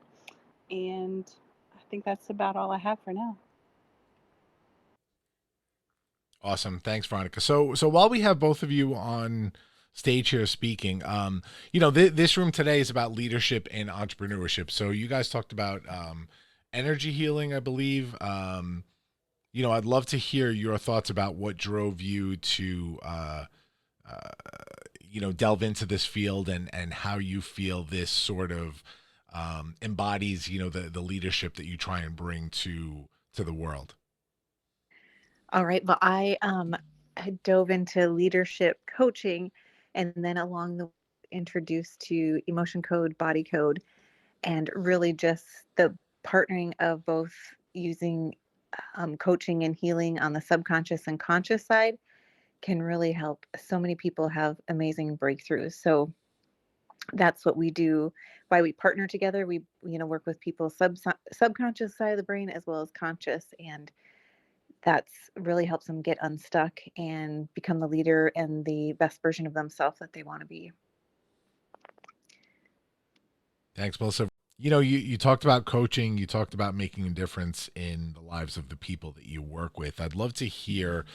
And I think that's about all I have for now. Awesome. Thanks, Veronica. So while we have both of you on stage here speaking, this room today is about leadership and entrepreneurship. So you guys talked about energy healing, I believe. I'd love to hear your thoughts about what drove you to, delve into this field and how you feel this sort of embodies, the leadership that you try and bring to the world. All right. Well, I dove into leadership coaching, and then along the way introduced to emotion code, body code, and really just the partnering of both using coaching and healing on the subconscious and conscious side can really help so many people have amazing breakthroughs. So that's what we do, why we partner together. We work with people's subconscious side of the brain as well as conscious, and that's really helps them get unstuck and become the leader and the best version of themselves that they want to be. Thanks, Melissa. You talked about coaching, you talked about making a difference in the lives of the people that you work with. I'd love to hear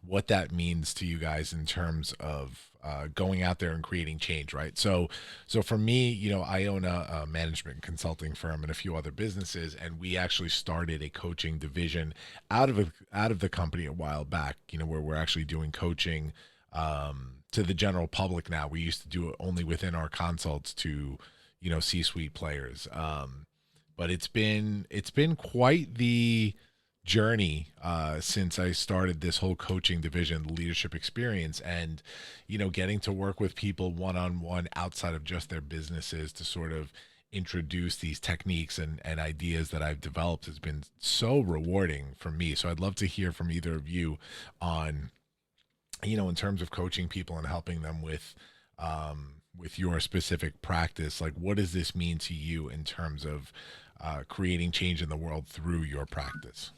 what that means to you guys in terms of going out there and creating change, right? So for me, I own a management consulting firm and a few other businesses, and we actually started a coaching division out of the company a while back, where we're actually doing coaching to the general public now. We used to do it only within our consults to C-suite players. But it's been quite the journey since I started this whole coaching division, leadership experience, and getting to work with people one-on-one outside of just their businesses to sort of introduce these techniques and ideas that I've developed has been so rewarding for me. So I'd love to hear from either of you on, in terms of coaching people and helping them with your specific practice. Like, what does this mean to you in terms of creating change in the world through your practice?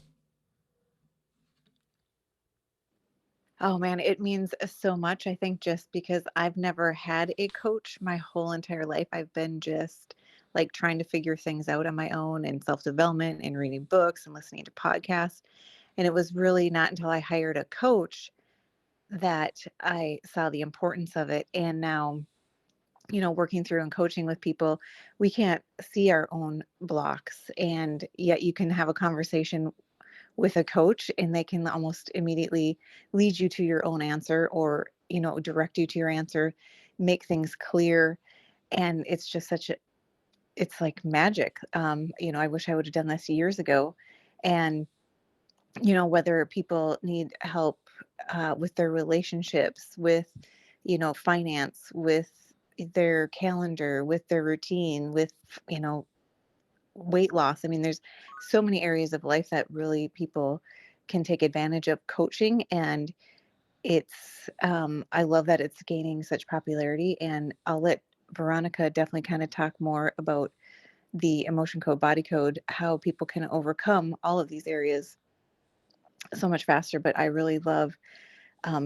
Oh man, it means so much. I think just because I've never had a coach my whole entire life, I've been just like trying to figure things out on my own and self-development and reading books and listening to podcasts. And it was really not until I hired a coach that I saw the importance of it. And now, working through and coaching with people, we can't see our own blocks. And yet you can have a conversation with a coach and they can almost immediately lead you to your own answer, or, direct you to your answer, make things clear. And it's just it's like magic. I wish I would have done this years ago. And, whether people need help with their relationships, with, finance, with their calendar, with their routine, with, weight loss. I mean, there's so many areas of life that really people can take advantage of coaching. And I love that it's gaining such popularity. And I'll let Veronica definitely kind of talk more about the emotion code, body code, how people can overcome all of these areas so much faster. But I really love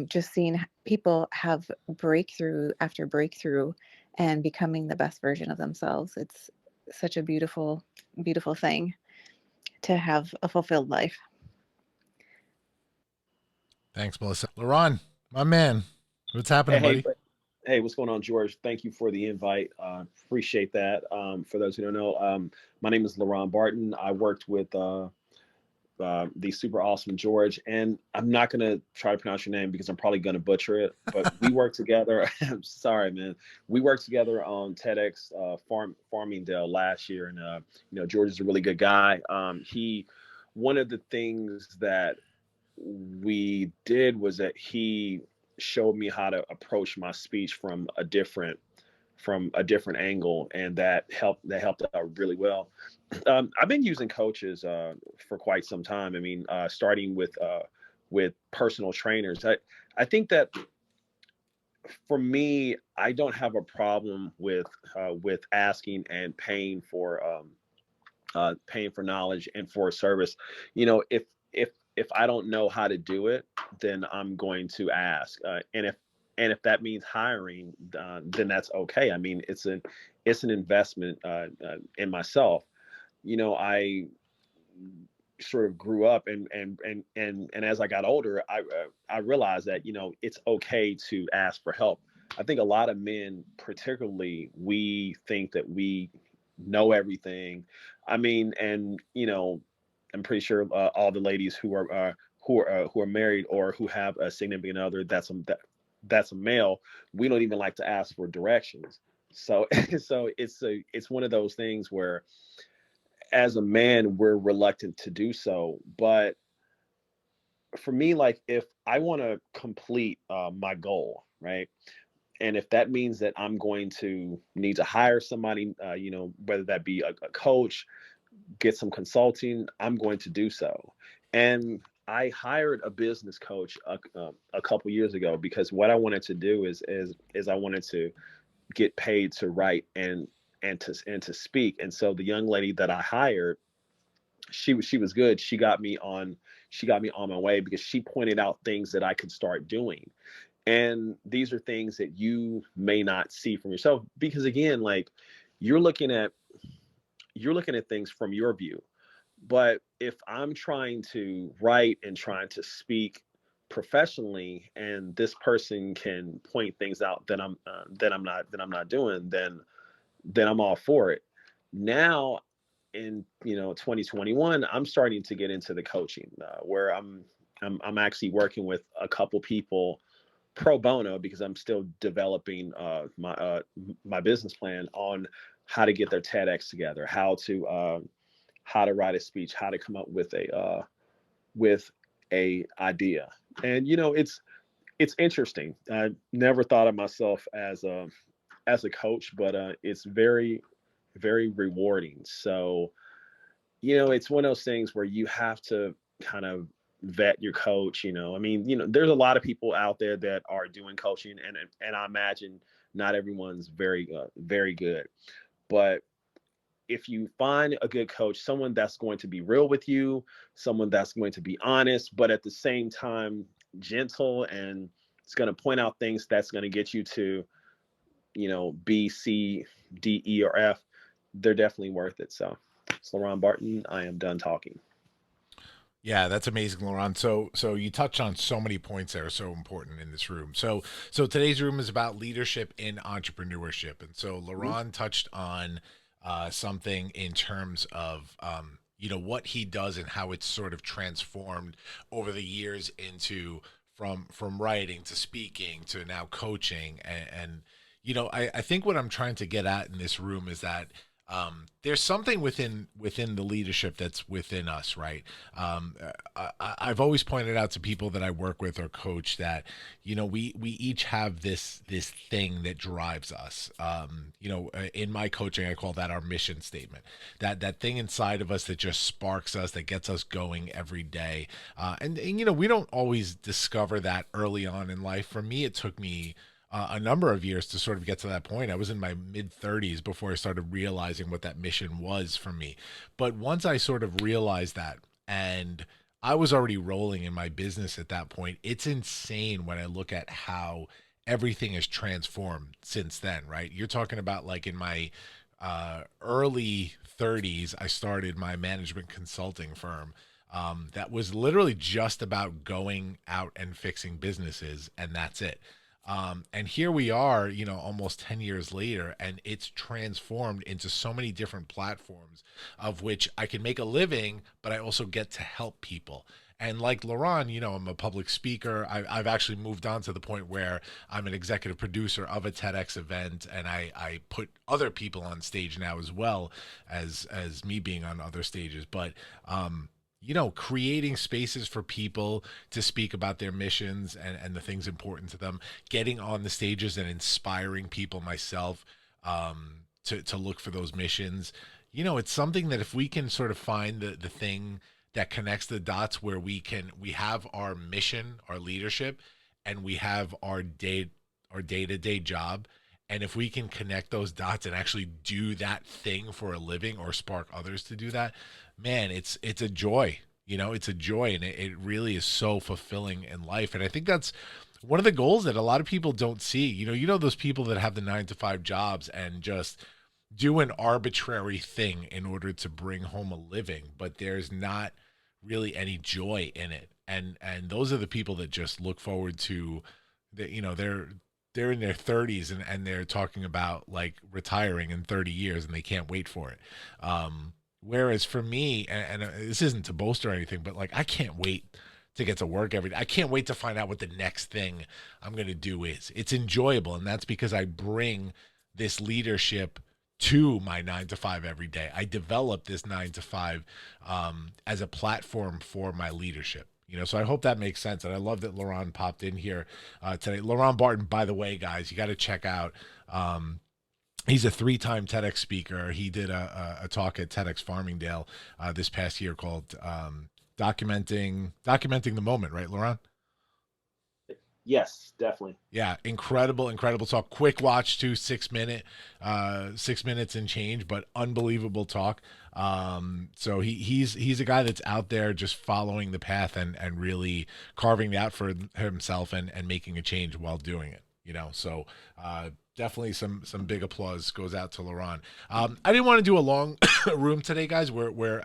just seeing people have breakthrough after breakthrough and becoming the best version of themselves. It's such a beautiful, beautiful thing to have a fulfilled life. Thanks, Melissa. Laurent, my man, what's happening, buddy? Hey, what's going on, George? Thank you for the invite. Appreciate that. For those who don't know, my name is Laurent Barton. I worked with the super awesome George, and I'm not going to try to pronounce your name because I'm probably going to butcher it, but we worked together. I'm sorry, man. We worked together on TEDx Farmingdale last year, and George is a really good guy. One of the things that we did was that he showed me how to approach my speech from a different angle, and that helped out really well. I've been using coaches for quite some time. I mean, starting with personal trainers. I think that for me, I don't have a problem with asking and paying for knowledge and for service. If I don't know how to do it, then I'm going to ask. And if that means hiring, then that's okay. I mean, it's an investment in myself. I sort of grew up and as I got older, I realized that, you know, it's okay to ask for help. I think a lot of men, particularly, we think that we know everything. I mean, and you know, I'm pretty sure all the ladies who are married or who have a significant other that's a male, we don't even like to ask for directions. So so it's one of those things where as a man we're reluctant to do so. But for me, like if I want to complete my goal, right? And if that means that I'm going to need to hire somebody, you know, whether that be a coach, get some consulting, I'm going to do so. And I hired a business coach a couple years ago because what I wanted to do is I wanted to get paid to write and to speak. And so the young lady that I hired, she was good. She got me on my way because she pointed out things that I could start doing. And these are things that you may not see from yourself because again, like you're looking at things from your view. But if I'm trying to write and trying to speak professionally, and this person can point things out that I'm not doing, then I'm all for it. Now, in 2021, I'm starting to get into the coaching where I'm actually working with a couple people pro bono because I'm still developing my business plan on how to get their TEDx together, how to write a speech, how to come up with a idea. And it's interesting. I never thought of myself as a coach, but it's very, very rewarding. So it's one of those things where you have to kind of vet your coach. I mean, there's a lot of people out there that are doing coaching, and I imagine not everyone's very good. But if you find a good coach, someone that's going to be real with you, someone that's going to be honest, but at the same time gentle, and it's going to point out things that's going to get you to, B, C, D, E, or F, they're definitely worth it. So it's Laurent Barton. I am done talking. Yeah, that's amazing, Laurent. So you touched on so many points that are so important in this room. So today's room is about leadership in entrepreneurship. And so Laurent touched on something in terms of what he does and how it's sort of transformed over the years into from writing to speaking to now coaching. And I think what I'm trying to get at in this room is that there's something within the leadership that's within us, right? I've always pointed out to people that I work with or coach that, we each have this thing that drives us. In my coaching, I call that our mission statement. That thing inside of us that just sparks us, that gets us going every day. And we don't always discover that early on in life. For me, it took me a number of years to sort of get to that point. I was in my mid 30s before I started realizing what that mission was for me. But once I sort of realized that, and I was already rolling in my business at that point, it's insane when I look at how everything has transformed since then, right? You're talking about like in my early 30s, I started my management consulting firm. That was literally just about going out and fixing businesses, and that's it. And here we are, almost 10 years later, and it's transformed into so many different platforms of which I can make a living, but I also get to help people. And like Laurent, I'm a public speaker. I've actually moved on to the point where I'm an executive producer of a TEDx event, and I put other people on stage now as well as me being on other stages. But creating spaces for people to speak about their missions and the things important to them, getting on the stages and inspiring people myself to look for those missions. It's something that if we can sort of find the thing that connects the dots where we have our mission, our leadership, and we have our day-to-day job. And if we can connect those dots and actually do that thing for a living or spark others to do that, man, it's a joy. It's a joy, and it really is so fulfilling in life. And I think that's one of the goals that a lot of people don't see. Those people that have the 9-to-5 jobs and just do an arbitrary thing in order to bring home a living, but there's not really any joy in it. And those are the people that just look forward to that. They're in their 30s and they're talking about like retiring in 30 years and they can't wait for it. Whereas for me, and this isn't to boast or anything, but like I can't wait to get to work every day. I can't wait to find out what the next thing I'm going to do is. It's enjoyable, and that's because I bring this leadership to my 9 to 5 every day. I develop this 9 to 5 as a platform for my leadership. So I hope that makes sense. And I love that Laurent popped in here today. Laurent Barton, by the way, guys, you got to check out. He's a 3-time TEDx speaker. He did a talk at TEDx Farmingdale this past year called documenting the moment, right, Laurent? Yes, definitely. Yeah, incredible talk. Quick watch too, 6 minutes and change, but unbelievable talk. So he's a guy that's out there just following the path and really carving it out for himself and making a change while doing it. So definitely some big applause goes out to Laurent. I didn't want to do a long room today, guys. We're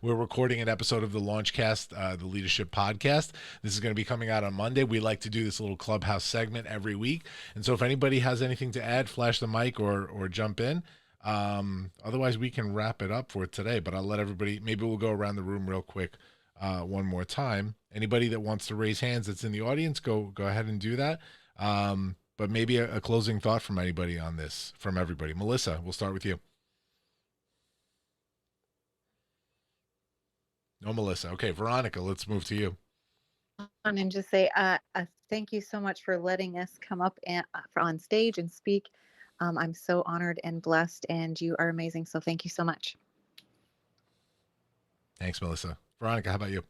recording an episode of the Launchcast, the leadership podcast. This is going to be coming out on Monday. We like to do this little Clubhouse segment every week. And so if anybody has anything to add, flash the mic or jump in. Otherwise we can wrap it up for today, but I'll let everybody, maybe we'll go around the room real quick one more time. Anybody that wants to raise hands that's in the audience, go ahead and do that. But maybe a closing thought from anybody on this, from everybody. Melissa, we'll start with you. No, Melissa. Okay, Veronica, let's move to you. And just say thank you so much for letting us come up on stage and speak. I'm so honored and blessed, and you are amazing. So thank you so much. Thanks, Melissa. Veronica, how about you?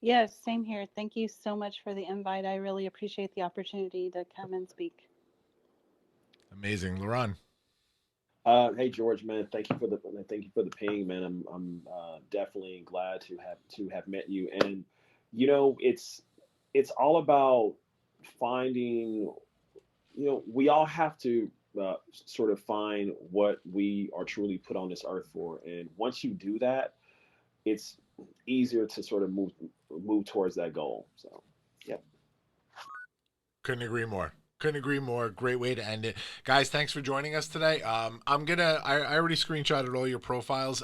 Yes, same here. Thank you so much for the invite. I really appreciate the opportunity to come and speak. Amazing. Laurent. Hey George, man, thank you for the ping, man. I'm definitely glad to have met you. And it's all about finding, we all have to sort of find what we are truly put on this earth for. And once you do that, it's easier to sort of move towards that goal. So, yep. Couldn't agree more. Great way to end it. Guys, thanks for joining us today. I already screenshotted all your profiles.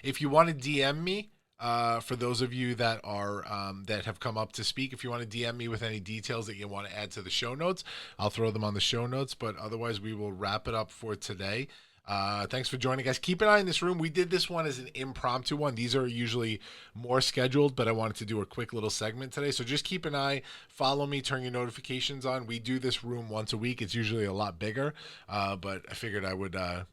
If you want to DM me, for those of you that are that have come up to speak, if you want to DM me with any details that you want to add to the show notes, I'll throw them on the show notes. But otherwise, we will wrap it up for today. Thanks for joining, guys. Keep an eye in this room. We did this one as an impromptu one. These are usually more scheduled, but I wanted to do a quick little segment today. So just keep an eye, follow me, turn your notifications on. We do this room once a week. It's usually a lot bigger, but I figured I would, I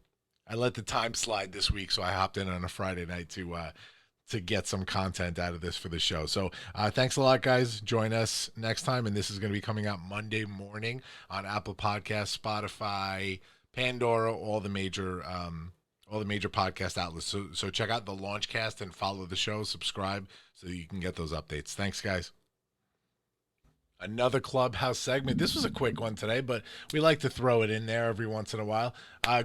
let the time slide this week. So I hopped in on a Friday night to get some content out of this for the show. So thanks a lot, guys. Join us next time. And this is going to be coming out Monday morning on Apple Podcasts, Spotify, Pandora, all the major podcast outlets. So check out the Launchcast and follow the show, subscribe so you can get those updates. Thanks, guys. Another Clubhouse segment. This was a quick one today, but we like to throw it in there every once in a while.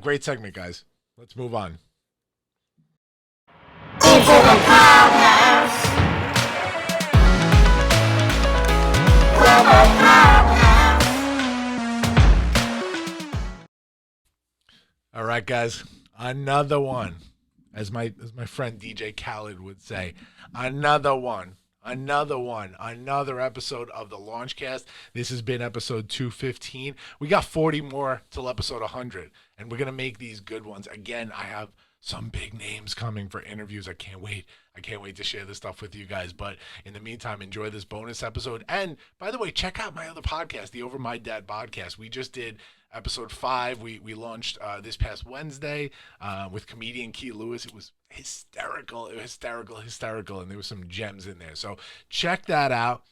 Great segment, guys. Let's move on. Into the Clubhouse. All right, guys, another one, as my friend DJ Khaled would say, another episode of the Launchcast. This has been episode 215. We got 40 more till episode 100, and we're going to make these good ones. Again, I have some big names coming for interviews. I can't wait to share this stuff with you guys. But in the meantime, enjoy this bonus episode. And by the way, check out my other podcast, the Over My Dad podcast. We just did episode 5. We launched this past Wednesday with comedian Key Lewis. It was hysterical. And there were some gems in there. So check that out.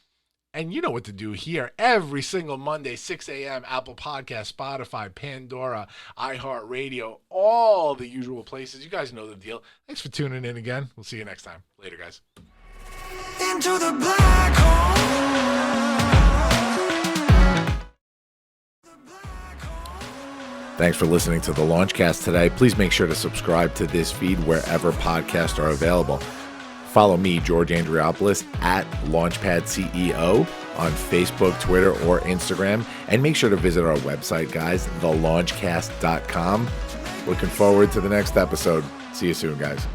And you know what to do here every single Monday, 6 a.m., Apple Podcasts, Spotify, Pandora, iHeartRadio, all the usual places. You guys know the deal. Thanks for tuning in again. We'll see you next time. Later, guys. Into the black hole. Thanks for listening to the Launchcast today. Please make sure to subscribe to this feed wherever podcasts are available. Follow me, George Andriopoulos, at Launchpad CEO on Facebook, Twitter, or Instagram. And make sure to visit our website, guys, thelaunchcast.com. Looking forward to the next episode. See you soon, guys.